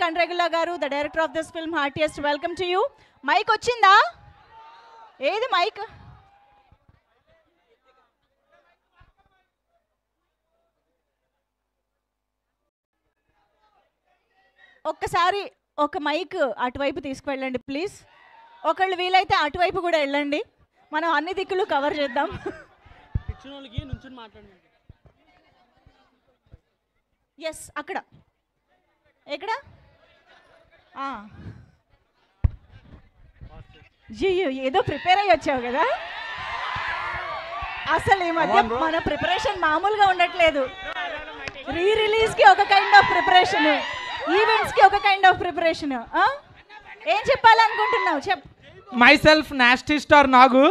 Kandregula garu, the director of this film, heartiest welcome to you. Mic వచ్చిందా? ఏది mic? ఒక్కసారి ఒక mic అటువైపు తీసుకువెళ్ళండి ప్లీజ్. ఒకళ్ళు వీలైతే అటువైపు కూడా వెళ్ళండి, మనం అన్ని దిక్కులు కవర్ చేద్దాం. ఎస్, అక్కడ ఎక్కడ? ఏదో ప్రిపేర్ అయ్యి వచ్చావు కదా. అసలు ఈ మధ్య మన ప్రిపరేషన్ మామూలుగా ఉండట్లేదు. రీ రిలీజ్కి ఒక కైండ్ ఆఫ్ ప్రిపరేషన్, ఈవెంట్స్కి ఒక కైండ్ ఆఫ్ ప్రిపరేషన్. ఏం చెప్పాలనుకుంటున్నావు చెప్పు. మై సెల్ఫ్ నాస్టీ స్టార్ నాగు.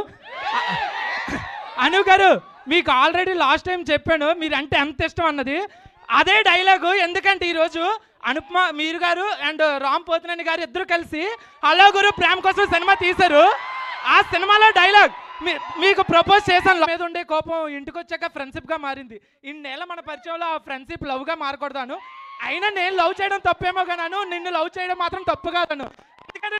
అను గారు, మీకు ఆల్రెడీ లాస్ట్ టైం చెప్పాను మీరంటే ఎంత ఇష్టం అన్నది. అదే డైలాగు, ఎందుకంటే ఈరోజు అనుపమ మీరు గారు అండ్ రామ్ పోతినేని గారు ఇద్దరు కలిసి హలో గురు ప్రేమ కోసం సినిమా తీశారు. ఆ సినిమాలో డైలాగ్ మీకు ప్రపోజ్ చేశాను, మీద ఉండే కోపం ఇంటికి వచ్చాక ఫ్రెండ్షిప్గా మారింది. ఇన్నేళ్ళ మన పరిచయంలో ఆ ఫ్రెండ్షిప్ లవ్గా మారకూడదాను. అయినా నేను లవ్ చేయడం తప్పేమో కాను, నిన్ను లవ్ చేయడం మాత్రం తప్పు కాదను. ఎందుకంటే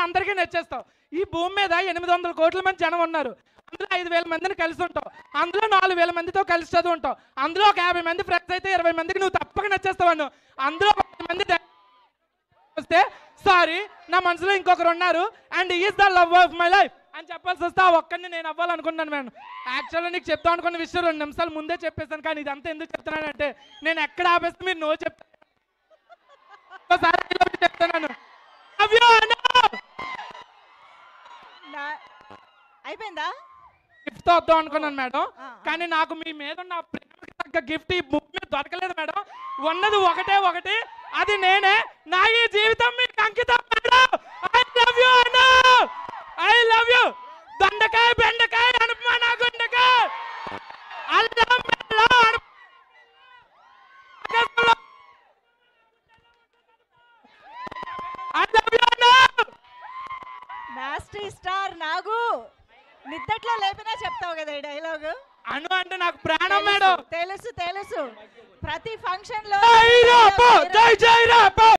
అందరికీ నచ్చేస్తావు. ఈ భూమి మీద 800 కోట్ల మంది జనం ఉన్నారు. అందులో 5,000 మందిని కలిసి ఉంటావు, అందులో 4,000 మందితో కలిసి చదువు ఉంటావు, అందులో ఒక 50 మంది ఫ్రెండ్స్ అయితే 20 మందికి నువ్వు తప్పక నచ్చేస్తావు. అందులో 10 మంది వస్తే సారీ నా మనసులో ఇంకొకరు ఉన్నారు and is the love of my life అని చెప్పాల్సి వస్తే ఆ ఒక్కరిని నేను అవ్వాలనుకున్నాను. నేను యాక్చువల్గా నీకు చెప్తాం అనుకున్న విషయం 2 నిమిషాలు ముందే చెప్పేస్తాను, కానీ ఇదంతా ఎందుకు చెప్తున్నానంటే నేను ఎక్కడ ఆపేస్తే మీరు నో చెప్తాను. అయిపోయిందా? గిఫ్ట్ వద్దాం అనుకున్నాను మేడం, కానీ నాకు మీ మీద ఉన్న ప్రేమకి తగ్గ గిఫ్ట్ ఈ బుక్ మీద దొరకలేదు మేడం. ఉన్నది ఒకటి, అది నేనే. నా ఈ జీవితం మీకు అంకితం madam. I love you Anu, I love you. దొండకాయ బెండకాయ అనుపమ నా గుండకాయ. నాస్టీ స్టార్ నాగు, నిద్దట్లో లేపినా చెప్తావు కదా ఈ డైలాగ్. అను అంటే నాకు ప్రాణం మేడం. తెలుసు ప్రతి ఫంక్షన్ లో